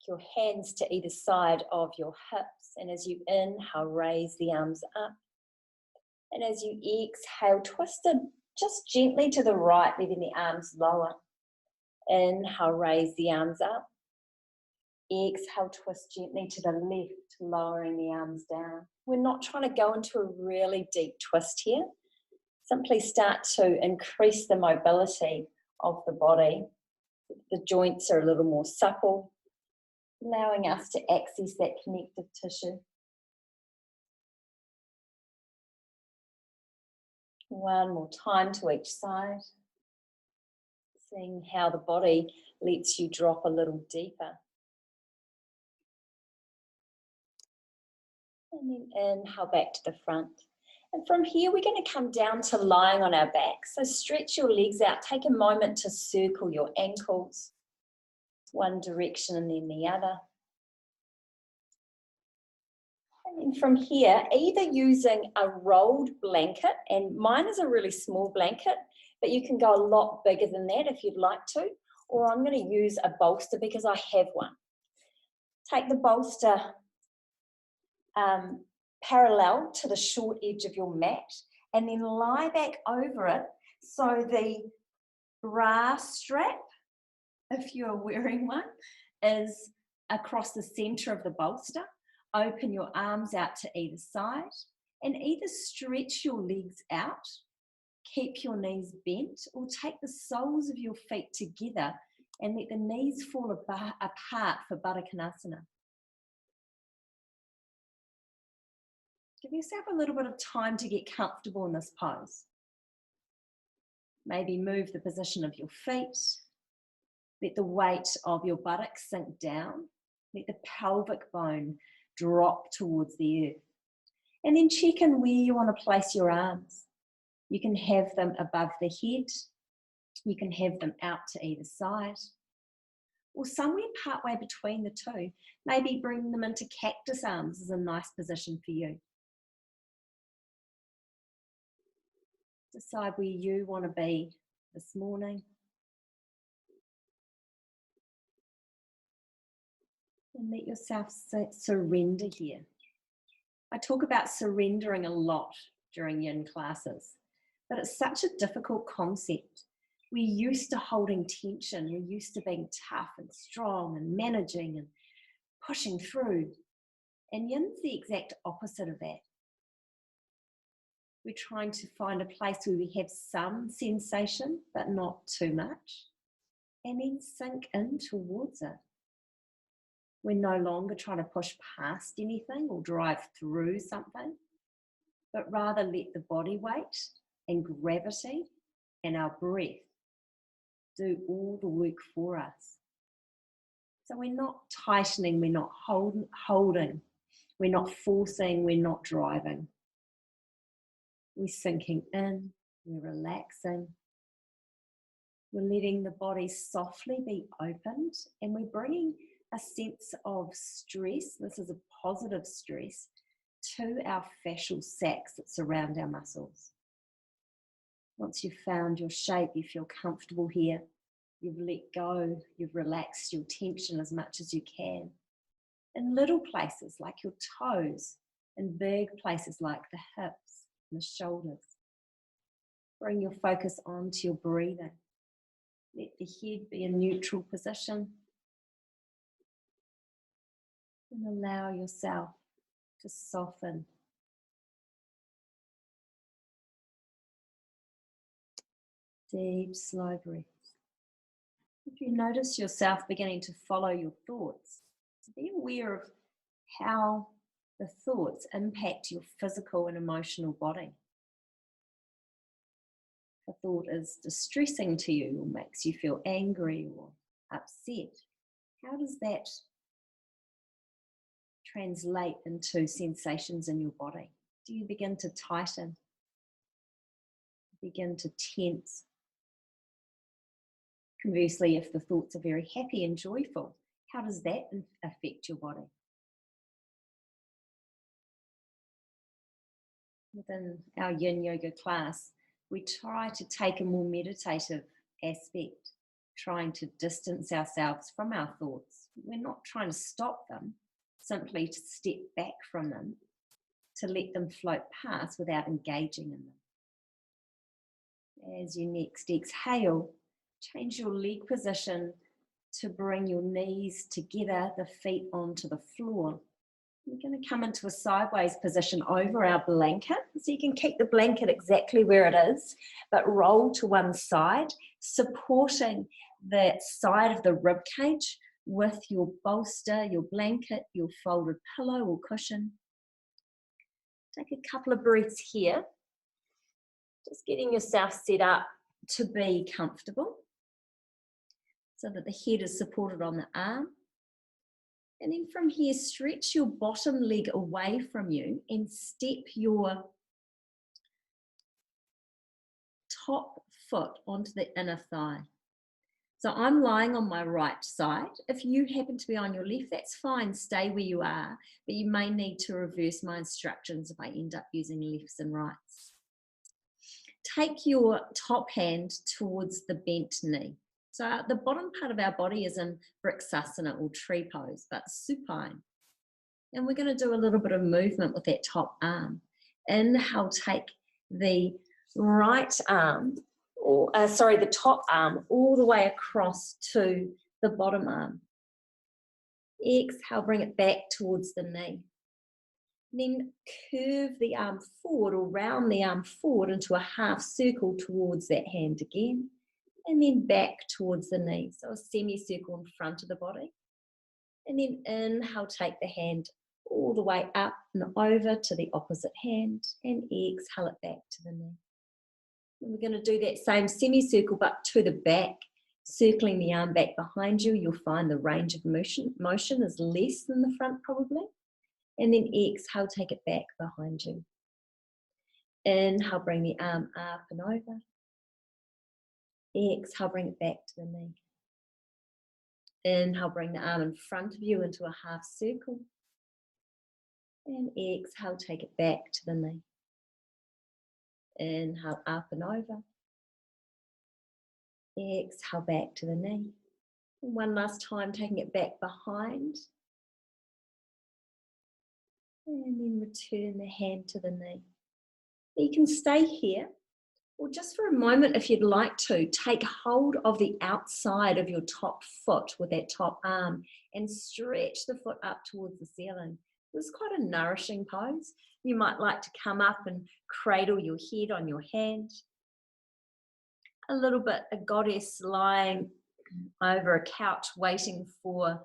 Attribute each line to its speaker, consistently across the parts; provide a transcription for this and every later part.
Speaker 1: your hands to either side of your hips. And as you inhale, raise the arms up. And as you exhale, twist it just gently to the right, leaving the arms lower. Inhale, raise the arms up. Exhale, twist gently to the left, lowering the arms down. We're not trying to go into a really deep twist here. Simply start to increase the mobility of the body. The joints are a little more supple, allowing us to access that connective tissue. One more time to each side. Seeing how the body lets you drop a little deeper. And then inhale back to the front. And from here, we're going to come down to lying on our back. So stretch your legs out. Take a moment to circle your ankles. One direction and then the other. And then from here, either using a rolled blanket, and mine is a really small blanket, but you can go a lot bigger than that if you'd like to, or I'm going to use a bolster because I have one. Take the bolster parallel to the short edge of your mat, and then lie back over it so the bra strap, if you're wearing one, is across the center of the bolster. Open your arms out to either side and either stretch your legs out, keep your knees bent, or take the soles of your feet together and let the knees fall apart for Baddha Konasana. Give yourself a little bit of time to get comfortable in this pose. Maybe move the position of your feet. Let the weight of your buttocks sink down. Let the pelvic bone drop towards the earth. And then check in where you want to place your arms. You can have them above the head. You can have them out to either side. Or somewhere partway between the two. Maybe bring them into cactus arms is a nice position for you. Decide where you want to be this morning. And let yourself surrender here. I talk about surrendering a lot during yin classes, but it's such a difficult concept. We're used to holding tension. We're used to being tough and strong and managing and pushing through. And yin's the exact opposite of that. We're trying to find a place where we have some sensation, but not too much, and then sink in towards it. We're no longer trying to push past anything or drive through something, but rather let the body weight and gravity and our breath do all the work for us. So we're not tightening, we're not holding, we're not forcing, we're not driving. We're sinking in, we're relaxing. We're letting the body softly be opened, and we're bringing a sense of stress, this is a positive stress, to our fascial sacs that surround our muscles. Once you've found your shape, you feel comfortable here, you've let go, you've relaxed your tension as much as you can. In little places like your toes, and big places like the hips and the shoulders. Bring your focus onto your breathing. Let the head be a neutral position. And allow yourself to soften. Deep, slow breaths. If you notice yourself beginning to follow your thoughts, be aware of how the thoughts impact your physical and emotional body. If a thought is distressing to you or makes you feel angry or upset, how does that translate into sensations in your body? Do you begin to tighten? Begin to tense? Conversely, if the thoughts are very happy and joyful, how does that affect your body? Within our yin yoga class, we try to take a more meditative aspect, trying to distance ourselves from our thoughts, we're not trying to stop them, simply to step back from them, to let them float past without engaging in them. As you next exhale, change your leg position to bring your knees together, the feet onto the floor. We're going to come into a sideways position over our blanket. So you can keep the blanket exactly where it is, but roll to one side, supporting the side of the rib cage with your bolster, your blanket, your folded pillow or cushion. Take a couple of breaths here. Just getting yourself set up to be comfortable so that the head is supported on the arm. And then from here, stretch your bottom leg away from you and step your top foot onto the inner thigh. So I'm lying on my right side. If you happen to be on your left, that's fine, stay where you are, but you may need to reverse my instructions if I end up using lefts and rights. Take your top hand towards the bent knee. So the bottom part of our body is in Vriksasana or tree pose, but supine. And we're going to do a little bit of movement with that top arm. Inhale, take the right arm, the top arm all the way across to the bottom arm. Exhale, bring it back towards the knee. Then curve the arm forward or round the arm forward into a half circle towards that hand again. And then back towards the knee, so a semicircle in front of the body. And then inhale, take the hand all the way up and over to the opposite hand, and exhale it back to the knee. And we're going to do that same semicircle, but to the back, circling the arm back behind you. You'll find the range of motion is less than the front probably. And then exhale, take it back behind you. Inhale, bring the arm up and over. Exhale, bring it back to the knee. Inhale, bring the arm in front of you into a half circle. And exhale, take it back to the knee. Inhale, up and over. Exhale, back to the knee. And one last time, taking it back behind. And then return the hand to the knee. You can stay here. Or just for a moment, if you'd like to, take hold of the outside of your top foot with that top arm and stretch the foot up towards the ceiling. This is quite a nourishing pose. You might like to come up and cradle your head on your hand. A little bit a goddess lying over a couch waiting for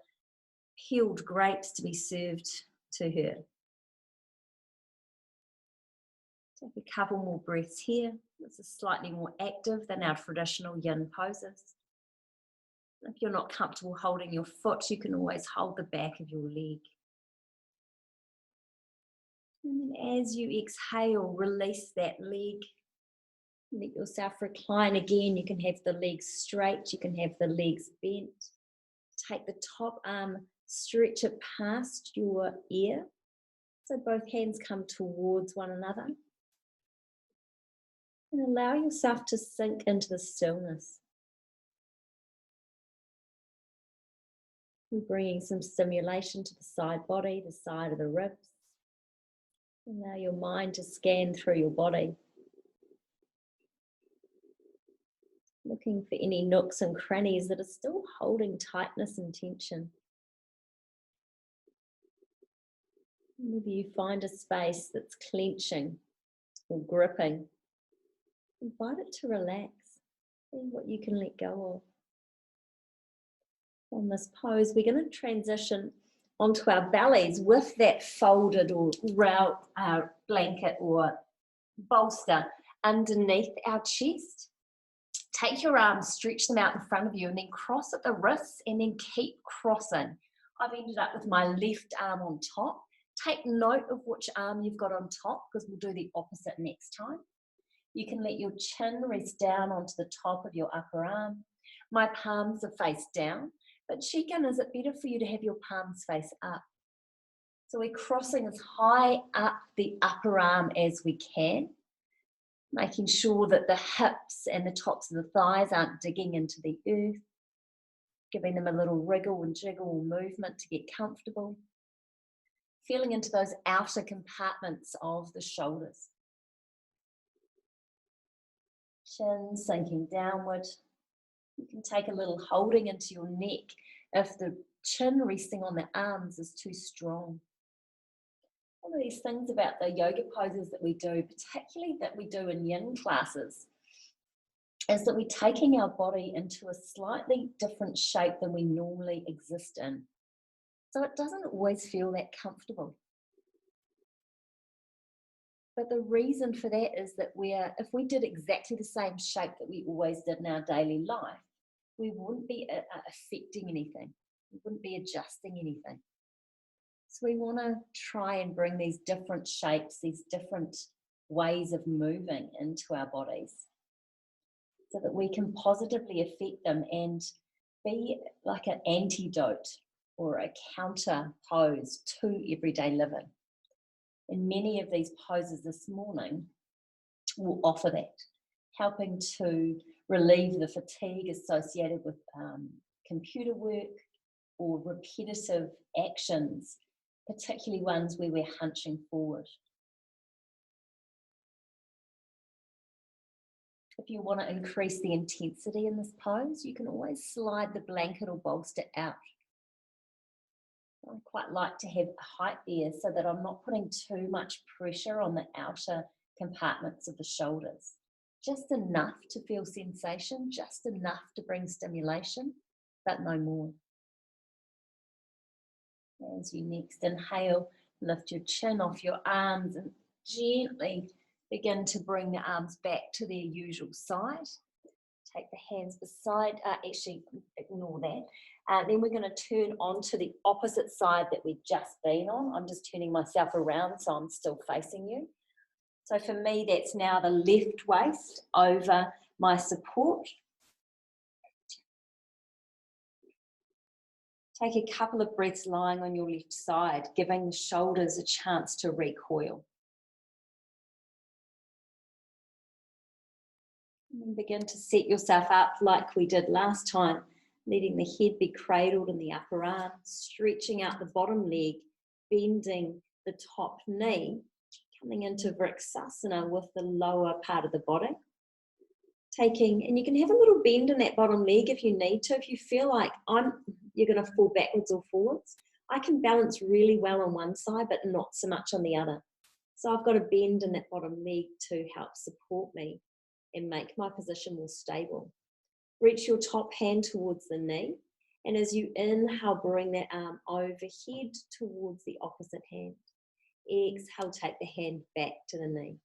Speaker 1: peeled grapes to be served to her. Take a couple more breaths here. This is slightly more active than our traditional yin poses. If you're not comfortable holding your foot, you can always hold the back of your leg. And then as you exhale, release that leg. Let yourself recline again. You can have the legs straight, you can have the legs bent. Take the top arm, stretch it past your ear. So both hands come towards one another. And allow yourself to sink into the stillness. You're bringing some stimulation to the side body, the side of the ribs. Allow your mind to scan through your body. Looking for any nooks and crannies that are still holding tightness and tension. Maybe you find a space that's clenching or gripping. Invite it to relax. See what you can let go of. On this pose, we're going to transition onto our bellies with that folded or round blanket or bolster underneath our chest. Take your arms, stretch them out in front of you, and then cross at the wrists and then keep crossing. I've ended up with my left arm on top. Take note of which arm you've got on top because we'll do the opposite next time. You can let your chin rest down onto the top of your upper arm. My palms are face down, but check in, is it better for you to have your palms face up? So we're crossing as high up the upper arm as we can, making sure that the hips and the tops of the thighs aren't digging into the earth. giving them a little wriggle and jiggle or movement to get comfortable. Feeling into those outer compartments of the shoulders. Chin sinking downward. You can take a little holding into your neck if the chin resting on the arms is too strong. One of these things about the yoga poses that we do, particularly that we do in yin classes, is that we're taking our body into a slightly different shape than we normally exist in. So it doesn't always feel that comfortable. But the reason for that is that if we did exactly the same shape that we always did in our daily life, we wouldn't be affecting anything. We wouldn't be adjusting anything. So we want to try and bring these different shapes, these different ways of moving into our bodies so that we can positively affect them and be like an antidote or a counter pose to everyday living. And many of these poses this morning will offer that, helping to relieve the fatigue associated with computer work or repetitive actions, particularly ones where we're hunching forward. If you want to increase the intensity in this pose, you can always slide the blanket or bolster out. I quite like to have a height there so that I'm not putting too much pressure on the outer compartments of the shoulders. Just enough to feel sensation, just enough to bring stimulation, but no more. As you next inhale, lift your chin off your arms and gently begin to bring the arms back to their usual side. Take the hands beside, actually ignore that. Then we're going to turn onto the opposite side that we've just been on. I'm just turning myself around so I'm still facing you. So for me, that's now the left waist over my support. Take a couple of breaths lying on your left side, giving the shoulders a chance to recoil. And then begin to set yourself up like we did last time, letting the head be cradled in the upper arm, stretching out the bottom leg, bending the top knee, coming into Vrksasana with the lower part of the body. And you can have a little bend in that bottom leg if you need to. If you feel like you're going to fall backwards or forwards, I can balance really well on one side, but not so much on the other. So I've got a bend in that bottom leg to help support me and make my position more stable. Reach your top hand towards the knee. And as you inhale, bring that arm overhead towards the opposite hand. Exhale, take the hand back to the knee.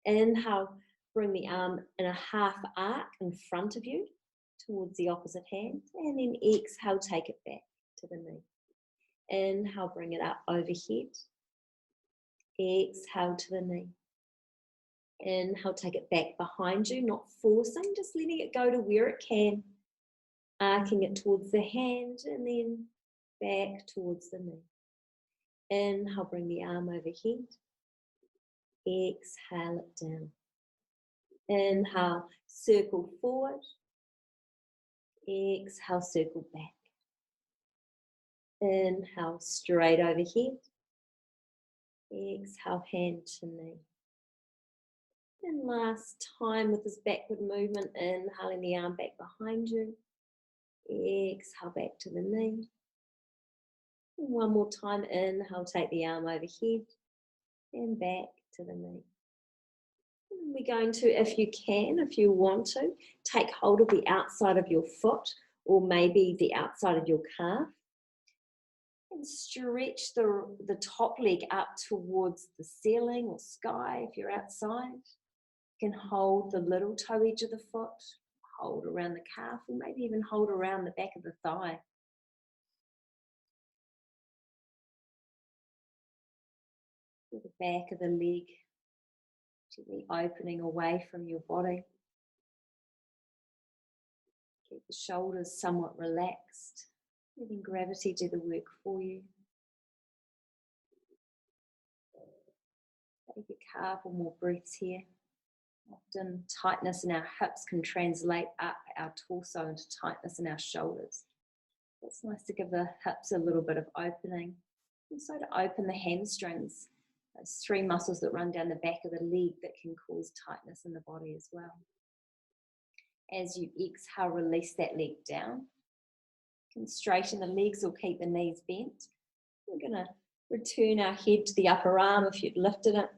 Speaker 1: Inhale, bring the arm in a half arc in front of you towards the opposite hand. And then exhale, take it back to the knee. Inhale, bring it up overhead. Exhale to the knee. Inhale, take it back behind you, not forcing, just letting it go to where it can. Arcing it towards the hand and then back towards the knee. Inhale, bring the arm overhead. Exhale it down. Inhale, circle forward. Exhale, circle back. Inhale, straight overhead. Exhale, hand to knee. And last time with this backward movement, inhaling the arm back behind you. Exhale, back to the knee. And one more time, inhale, take the arm overhead and back to the knee. And we're going to, if you want to, take hold of the outside of your foot or maybe the outside of your calf and stretch the top leg up towards the ceiling or sky if you're outside. You can hold the little toe edge of the foot, hold around the calf, or maybe even hold around the back of the thigh. With the back of the leg gently opening away from your body. Keep the shoulders somewhat relaxed, letting gravity do the work for you. Take a couple more breaths here.
Speaker 2: Often tightness in our hips can translate up our torso into tightness in our shoulders. It's nice to give the hips a little bit of opening. Also to open the hamstrings, those 3 muscles that run down the back of the leg that can cause tightness in the body as well. As you exhale, release that leg down. You can straighten the legs or keep the knees bent. We're going to return our head to the upper arm if you'd lifted it.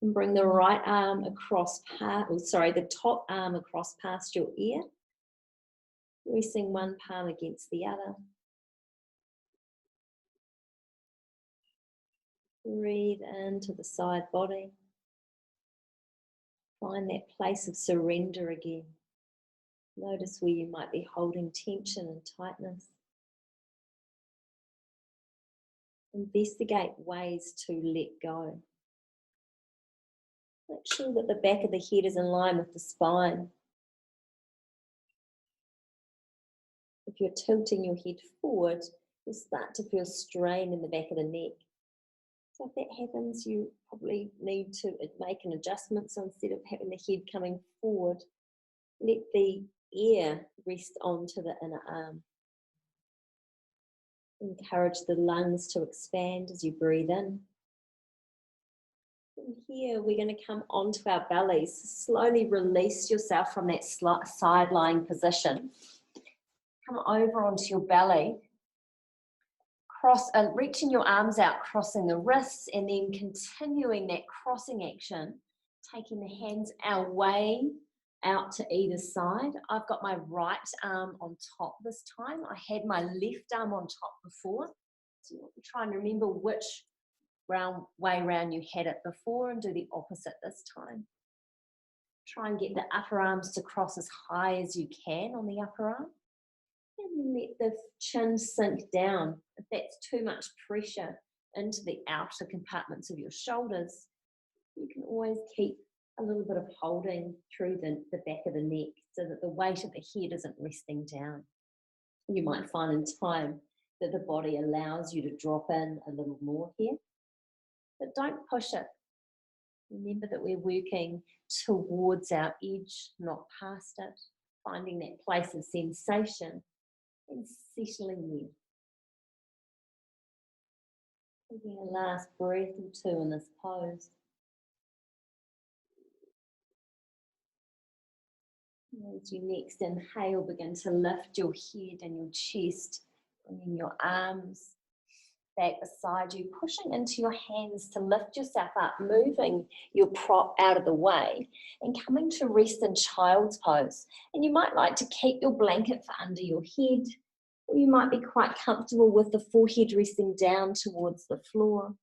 Speaker 2: And bring the right arm across, the top arm across past your ear. Resting one palm against the other. Breathe into the side body. Find that place of surrender again. Notice where you might be holding tension and tightness. Investigate ways to let go. Make sure that the back of the head is in line with the spine. If you're tilting your head forward, you'll start to feel strain in the back of the neck. So if that happens, you probably need to make an adjustment. So instead of having the head coming forward, let the ear rest onto the inner arm. Encourage the lungs to expand as you breathe in. From here, we're going to come onto our bellies. Slowly release yourself from that side-lying position. Come over onto your belly. Reaching your arms out, crossing the wrists, and then continuing that crossing action, taking the hands away out to either side. I've got my right arm on top this time. I had my left arm on top before. So you try and remember which way round you had it before and do the opposite this time. Try and get the upper arms to cross as high as you can on the upper arm. And then let the chin sink down. If that's too much pressure into the outer compartments of your shoulders, you can always keep a little bit of holding through the back of the neck so that the weight of the head isn't resting down. You might find in time that the body allows you to drop in a little more here, but don't push it. Remember that we're working towards our edge, not past it, finding that place of sensation and settling there. Taking a last breath or two in this pose. As you next inhale, begin to lift your head and your chest, bringing your arms back beside you, pushing into your hands to lift yourself up, moving your prop out of the way and coming to rest in child's pose. And you might like to keep your blanket for under your head, or you might be quite comfortable with the forehead resting down towards the floor,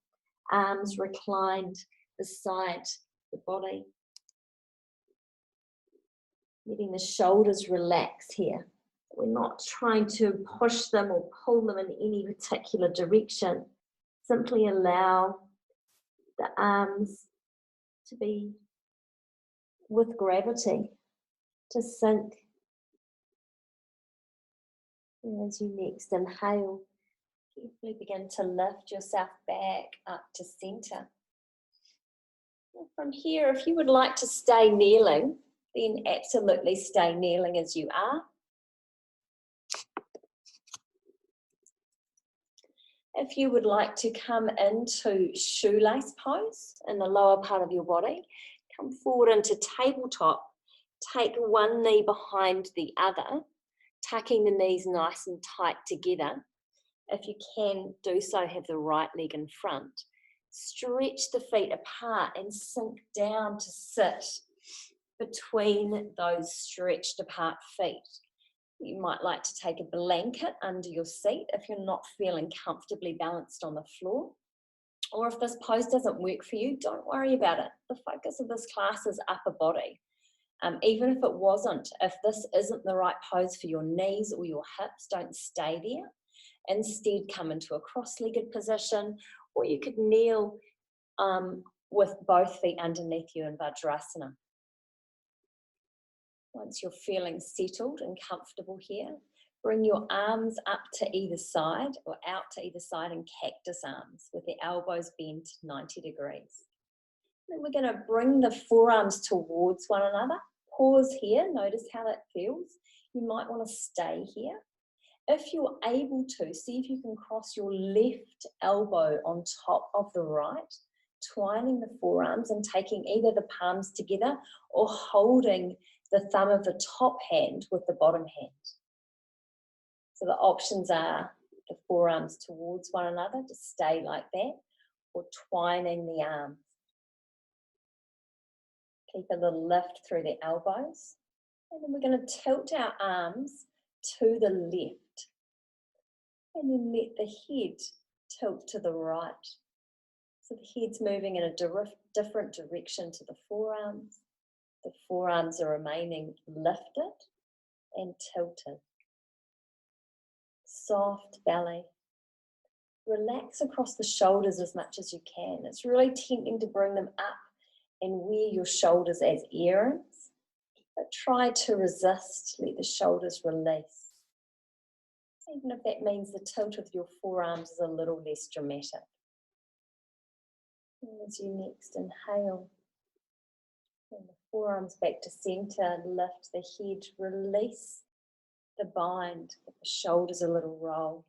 Speaker 2: arms reclined beside the body. Letting the shoulders relax here. We're not trying to push them or pull them in any particular direction. Simply allow the arms to be with gravity, to sink. And as you next inhale, carefully begin to lift yourself back up to center. And from here, if you would like to stay kneeling, then absolutely stay kneeling as you are. If you would like to come into shoelace pose in the lower part of your body, come forward into tabletop. Take one knee behind the other, tucking the knees nice and tight together. If you can do so, have the right leg in front. Stretch the feet apart and sink down to sit between those stretched apart feet. You might like to take a blanket under your seat if you're not feeling comfortably balanced on the floor. Or if this pose doesn't work for you, don't worry about it. The focus of this class is upper body. Even if it wasn't, if this isn't the right pose for your knees or your hips, don't stay there. Instead, come into a cross-legged position, or you could kneel with both feet underneath you in Vajrasana. Once you're feeling settled and comfortable here, bring your arms up to either side or out to either side in cactus arms with the elbows bent 90 degrees. Then we're going to bring the forearms towards one another. Pause here, notice how that feels. You might want to stay here. If you're able to, see if you can cross your left elbow on top of the right, twining the forearms and taking either the palms together or holding the thumb of the top hand with the bottom hand. So the options are the forearms towards one another, to stay like that, or twining the arms. Keep a little lift through the elbows. And then we're going to tilt our arms to the left. And then let the head tilt to the right. So the head's moving in a different direction to the forearms. The forearms are remaining lifted and tilted. Soft belly. Relax across the shoulders as much as you can. It's really tempting to bring them up and wear your shoulders as earrings, but try to resist, let the shoulders release. Even if that means the tilt of your forearms is a little less dramatic. And as you next inhale, bring the forearms back to center, lift the head, release the bind, give the shoulders a little roll.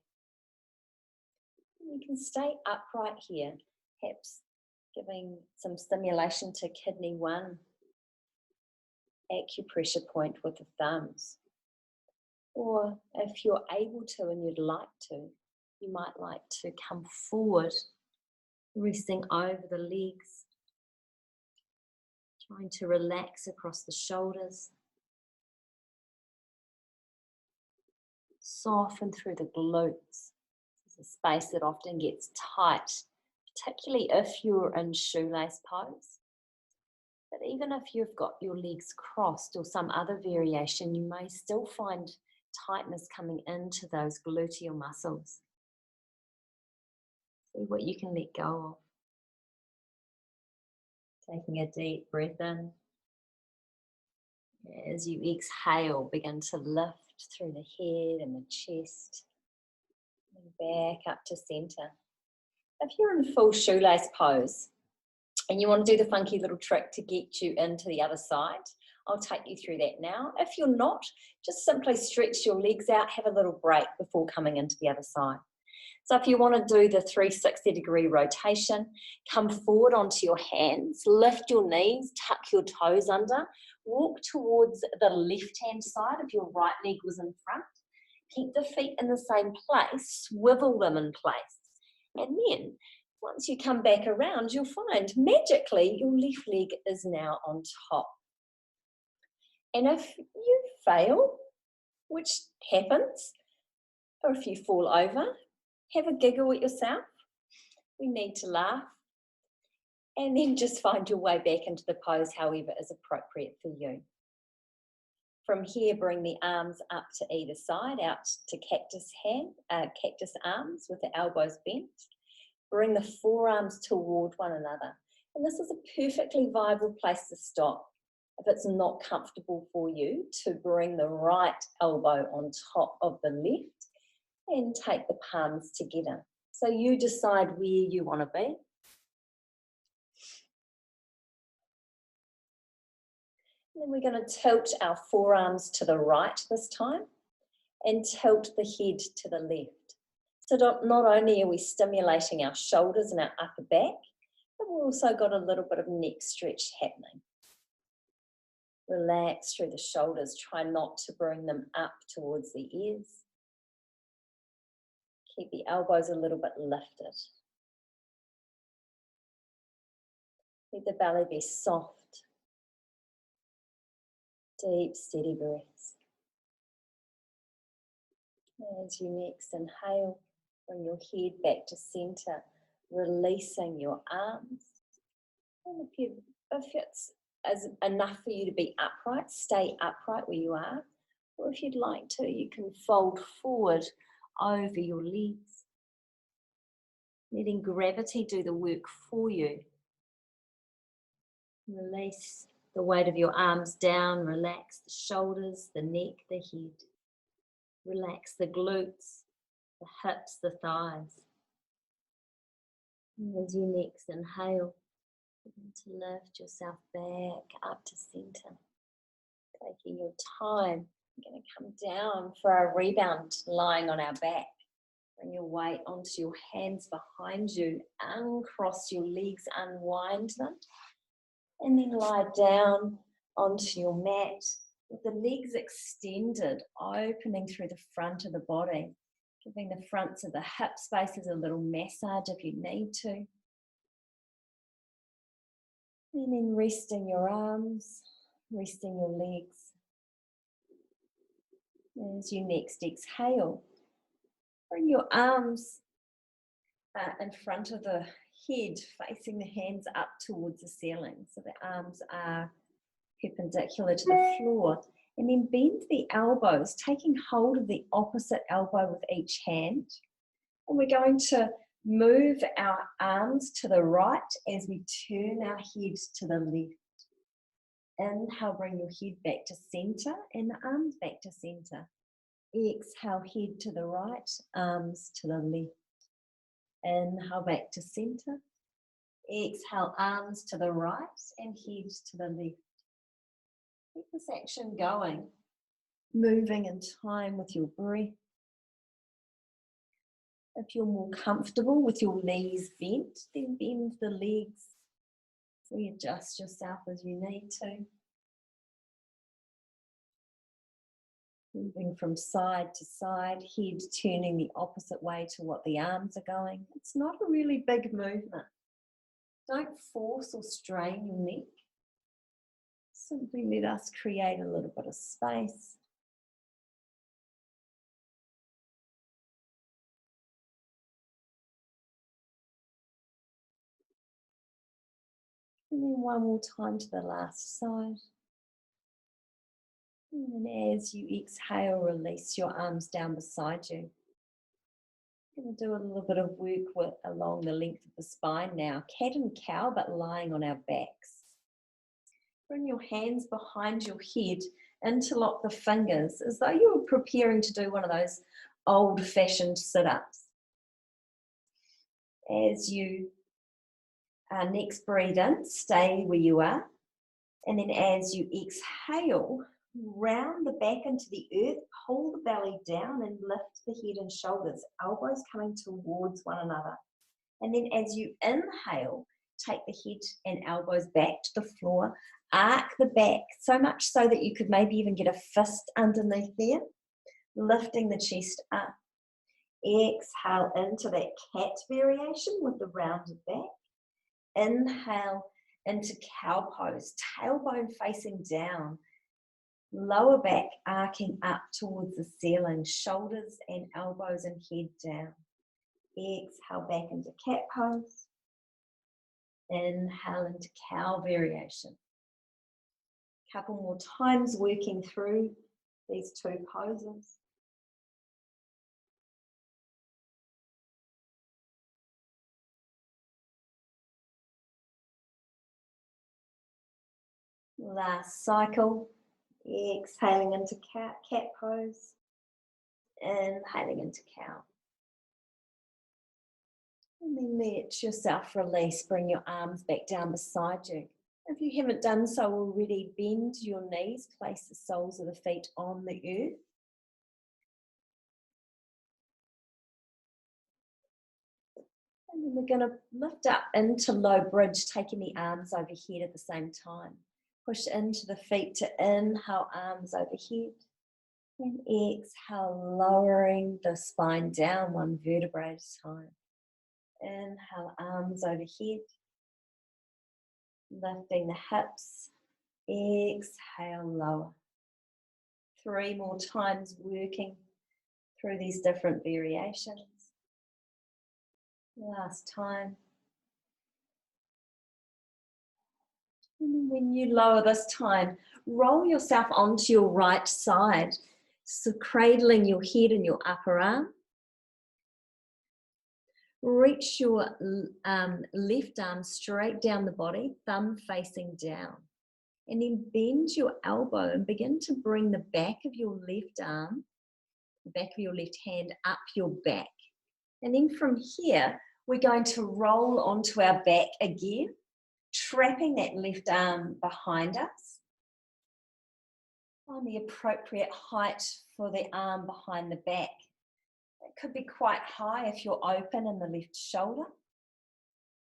Speaker 2: And you can stay upright here, perhaps giving some stimulation to kidney 1, acupressure point with the thumbs. Or if you're able to and you'd like to, you might like to come forward, resting over the legs, trying to relax across the shoulders, soften through the glutes. This is a space that often gets tight, particularly if you're in shoelace pose. But even if you've got your legs crossed or some other variation, you may still find tightness coming into those gluteal muscles. See what you can let go of. Taking a deep breath in. As you exhale, begin to lift through the head and the chest. And back up to center. If you're in full shoelace pose and you want to do the funky little trick to get you into the other side, I'll take you through that now. If you're not, just simply stretch your legs out, have a little break before coming into the other side. So if you want to do the 360-degree rotation, come forward onto your hands, lift your knees, tuck your toes under, walk towards the left-hand side if your right leg was in front. Keep the feet in the same place, swivel them in place. And then, once you come back around, you'll find magically your left leg is now on top. And if you fail, which happens, or if you fall over, have a giggle at yourself. We need to laugh. And then just find your way back into the pose however is appropriate for you. From here, bring the arms up to either side, out to cactus arms with the elbows bent. Bring the forearms toward one another. And this is a perfectly viable place to stop. If it's not comfortable for you, to bring the right elbow on top of the left and take the palms together. So you decide where you want to be. And then we're going to tilt our forearms to the right this time and tilt the head to the left. So not only are we stimulating our shoulders and our upper back, but we've also got a little bit of neck stretch happening. Relax through the shoulders. Try not to bring them up towards the ears. Keep the elbows a little bit lifted. Let the belly be soft. Deep, steady breaths. As you next inhale, bring your head back to center, releasing your arms. And if it's enough for you to be upright, stay upright where you are. Or if you'd like to, you can fold forward over your legs. Letting gravity do the work for you. Release the weight of your arms down, relax the shoulders, the neck, the head. Relax the glutes, the hips, the thighs. And as you next inhale, Begin to lift yourself back up to center. Taking your time. You're going to come down for our rebound, lying on our back. Bring your weight onto your hands behind you. Uncross your legs, unwind them. And then lie down onto your mat with the legs extended, opening through the front of the body. Giving the fronts of the hip spaces a little massage if you need to. And then resting your arms, resting your legs. As you next exhale, bring your arms in front of the head, facing the hands up towards the ceiling. So the arms are perpendicular to the floor. And then bend the elbows, taking hold of the opposite elbow with each hand. And we're going to move our arms to the right as we turn our head to the left. Inhale, bring your head back to center and the arms back to center. Exhale, head to the right, arms to the left. Inhale, back to center. Exhale, arms to the right and head to the left. Keep this action going, moving in time with your breath. If you're more comfortable with your knees bent, then bend the legs. Readjust yourself as you need to. Moving from side to side, head turning the opposite way to what the arms are going. It's not a really big movement. Don't force or strain your neck. Simply let us create a little bit of space. And then one more time to the last side. And then as you exhale, release your arms down beside you. We're going to do a little bit of work along the length of the spine now. Cat and cow, but lying on our backs. Bring your hands behind your head, interlock the fingers as though you were preparing to do one of those old-fashioned sit-ups. As you next breathe in, stay where you are. And then as you exhale, round the back into the earth, pull the belly down and lift the head and shoulders, elbows coming towards one another. And then as you inhale, take the head and elbows back to the floor, arc the back so much so that you could maybe even get a fist underneath there, lifting the chest up. Exhale into that cat variation with the rounded back. Inhale into cow pose, tailbone facing down, lower back arcing up towards the ceiling, shoulders and elbows and head down. Exhale back into cat pose. Inhale into cow variation. Couple more times working through these two poses. Last cycle. Exhaling into cat pose. Inhaling into cow. And then let yourself release. Bring your arms back down beside you. If you haven't done so already, bend your knees. Place the soles of the feet on the earth. And then we're going to lift up into low bridge, taking the arms overhead at the same time. Push into the feet to inhale, arms overhead. And exhale, lowering the spine down one vertebra at a time. Inhale, arms overhead. Lifting the hips. Exhale, lower. 3 more times working through these different variations. Last time. And when you lower this time, roll yourself onto your right side. So cradling your head in your upper arm. Reach your left arm straight down the body, thumb facing down. And then bend your elbow and begin to bring the back of your left arm, the back of your left hand up your back. And then from here, we're going to roll onto our back again,
Speaker 1: trapping that left arm behind us. Find the appropriate height for the arm behind the back. It could be quite high if you're open in the left shoulder,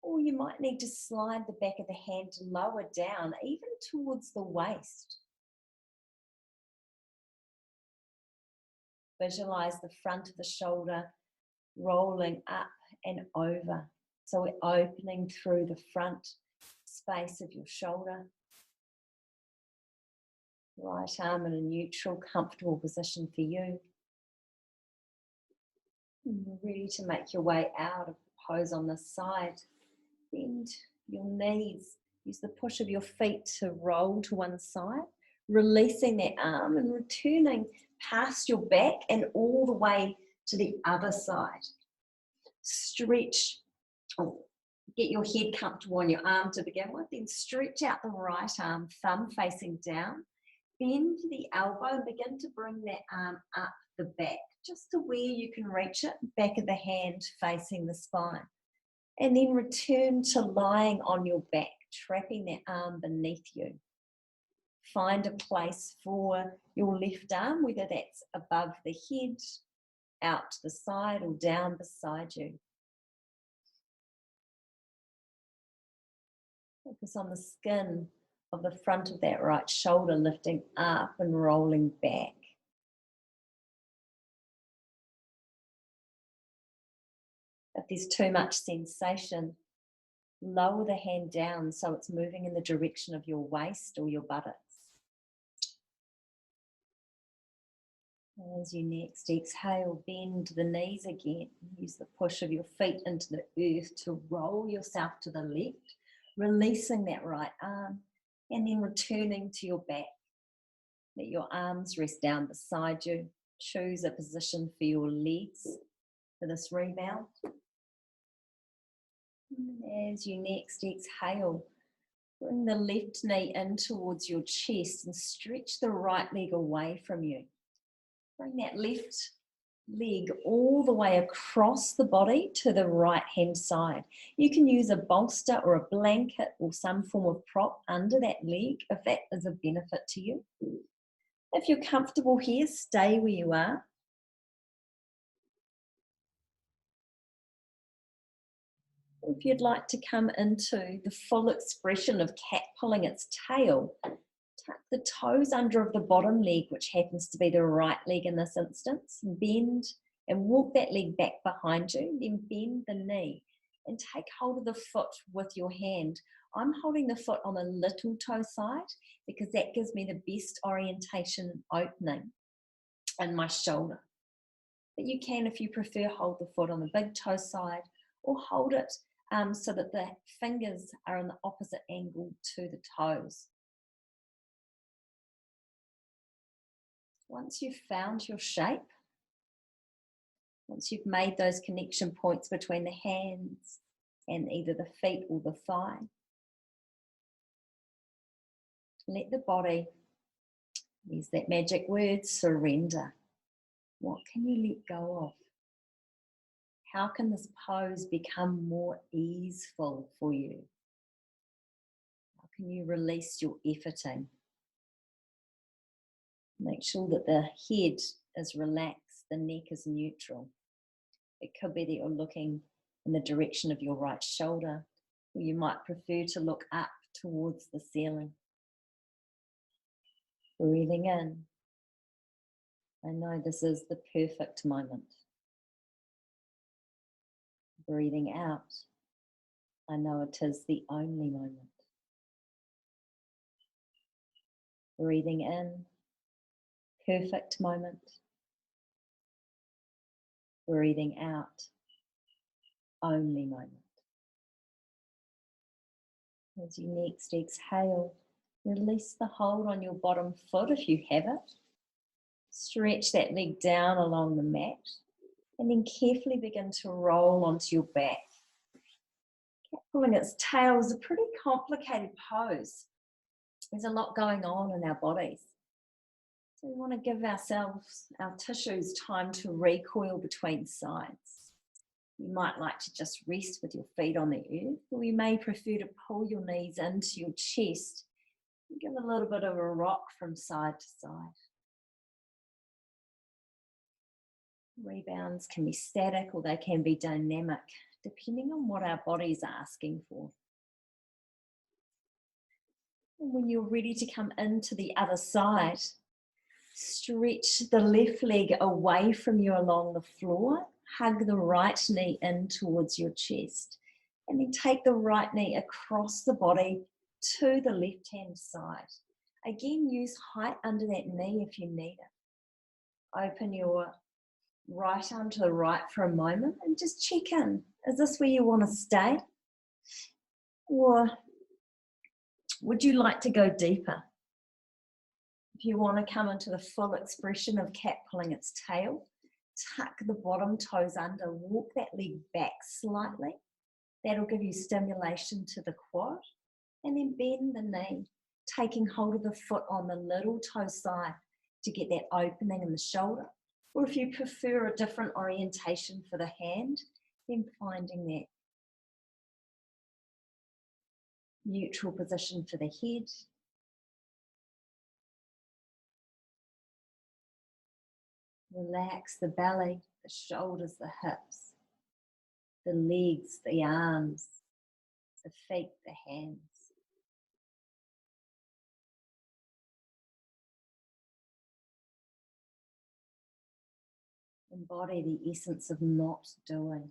Speaker 1: or you might need to slide the back of the hand lower down, even towards the waist. Visualize the front of the shoulder rolling up and over. So we're opening through the front space of your shoulder. Right arm in a neutral, comfortable position for you. And you're ready to make your way out of the pose on this side. Bend your knees. Use the push of your feet to roll to one side, releasing that arm and returning past your back and all the way to the other side. Stretch, get your head comfortable on your arm to begin with, then stretch out the right arm, thumb facing down. Bend the elbow and begin to bring that arm up the back, just to where you can reach it, back of the hand facing the spine. And then return to lying on your back, trapping that arm beneath you. Find a place for your left arm, whether that's above the head, out to the side, or down beside you. Focus on the skin of the front of that right shoulder, lifting up and rolling back. If there's too much sensation, lower the hand down so it's moving in the direction of your waist or your buttocks. As you next exhale, bend the knees again. Use the push of your feet into the earth to roll yourself to the left, releasing that right arm, and then returning to your back. Let your arms rest down beside you. Choose a position for your legs for this rebound. And as you next exhale, bring the left knee in towards your chest and stretch the right leg away from you. Bring that left leg all the way across the body to the right hand side. You can use a bolster or a blanket or some form of prop under that leg if that is of benefit to you. If you're comfortable here, stay where you are. If you'd like to come into the full expression of cat pulling its tail, tuck the toes under of the bottom leg, which happens to be the right leg in this instance. Bend and walk that leg back behind you, then bend the knee and take hold of the foot with your hand. I'm holding the foot on the little toe side because that gives me the best orientation opening in my shoulder. But you can, if you prefer, hold the foot on the big toe side or hold it so that the fingers are in the opposite angle to the toes. Once you've found your shape, once you've made those connection points between the hands and either the feet or the thigh, let the body, there's that magic word, surrender. What can you let go of? How can this pose become more easeful for you? How can you release your efforting? Make sure that the head is relaxed, the neck is neutral. It could be that you're looking in the direction of your right shoulder, or you might prefer to look up towards the ceiling. Breathing in. I know this is the perfect moment. Breathing out. I know it is the only moment. Breathing in. Perfect moment. Breathing out. Only moment. As you next exhale, release the hold on your bottom foot if you have it. Stretch that leg down along the mat and then carefully begin to roll onto your back. Cat pulling its tail is a pretty complicated pose. There's a lot going on in our bodies. So we want to give ourselves, our tissues, time to recoil between sides. You might like to just rest with your feet on the earth, or you may prefer to pull your knees into your chest and give a little bit of a rock from side to side. Rebounds can be static or they can be dynamic, depending on what our body's asking for. And when you're ready to come into the other side, stretch the left leg away from you along the floor, hug the right knee in towards your chest, and then take the right knee across the body to the left-hand side. Again, use height under that knee if you need it. Open your right arm to the right for a moment and just check in. Is this where you want to stay? Or would you like to go deeper? If you want to come into the full expression of cat pulling its tail, tuck the bottom toes under, walk that leg back slightly. That'll give you stimulation to the quad. And then bend the knee, taking hold of the foot on the little toe side to get that opening in the shoulder. Or if you prefer a different orientation for the hand, then finding that neutral position for the head. Relax the belly, the shoulders, the hips, the legs, the arms, the feet, the hands. Embody the essence of not doing.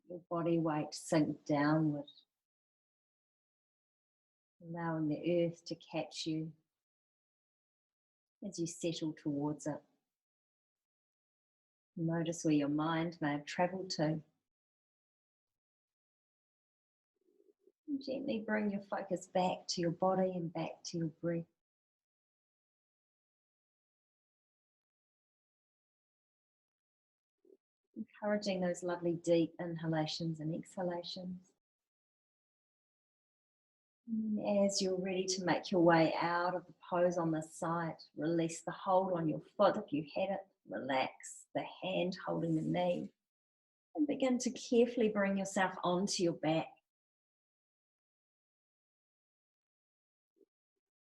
Speaker 1: Your body weight sink downward, allowing the earth to catch you as you settle towards it. Notice where your mind may have travelled to. And gently bring your focus back to your body and back to your breath. Encouraging those lovely deep inhalations and exhalations. And as you're ready to make your way out of the pose on this side, release the hold on your foot if you had it. Relax the hand holding the knee. And begin to carefully bring yourself onto your back.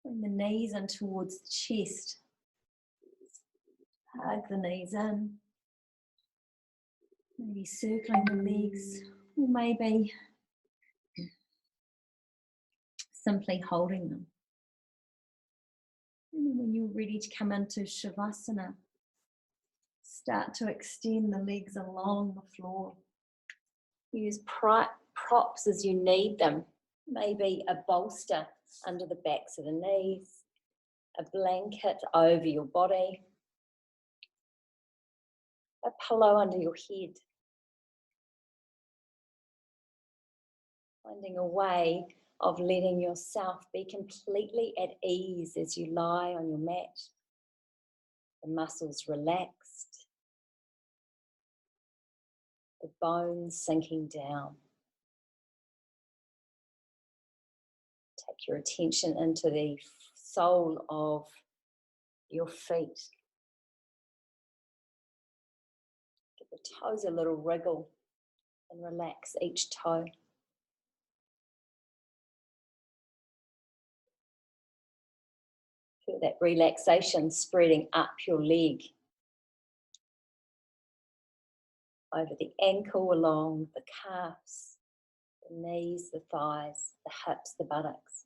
Speaker 1: Bring the knees in towards the chest. Hug the knees in. Maybe circling the legs, or maybe simply holding them. And then when you're ready to come into Shavasana, start to extend the legs along the floor. Use props as you need them. Maybe a bolster under the backs of the knees, a blanket over your body, a pillow under your head. Finding a way of letting yourself be completely at ease as you lie on your mat. The muscles relaxed, the bones sinking down. Take your attention into the sole of your feet. Give the toes a little wriggle and relax each toe. Feel that relaxation spreading up your leg, over the ankle, along the calves, the knees, the thighs, the hips, the buttocks.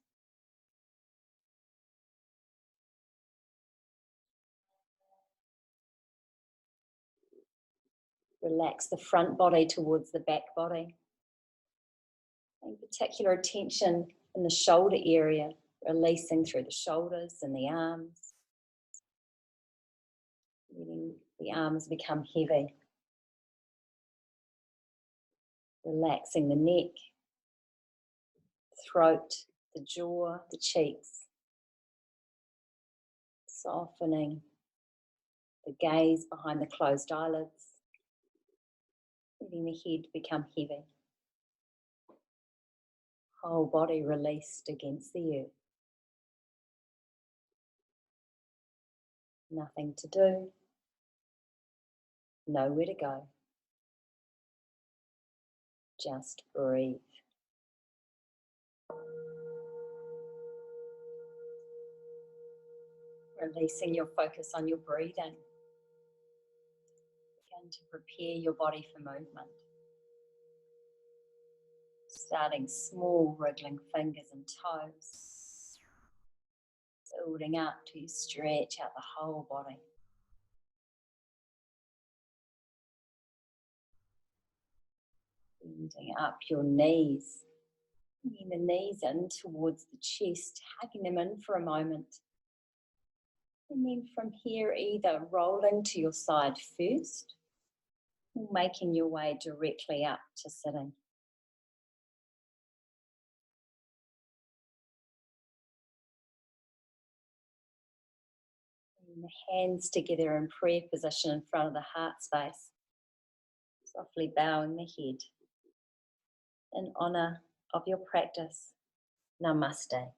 Speaker 1: Relax the front body towards the back body. Paying particular attention in the shoulder area, releasing through the shoulders and the arms. Letting the arms become heavy. Relaxing the neck, throat, the jaw, the cheeks. Softening the gaze behind the closed eyelids. Letting the head become heavy. Whole body released against the earth. Nothing to do, nowhere to go. Just breathe. Releasing your focus on your breathing. Begin to prepare your body for movement. Starting small, wriggling fingers and toes. Building up till you stretch out the whole body. Bending up your knees. Bringing the knees in towards the chest, hugging them in for a moment. And then from here, either rolling to your side first, or making your way directly up to sitting. Bring the hands together in prayer position in front of the heart space. Softly bowing the head in honor of your practice. Namaste.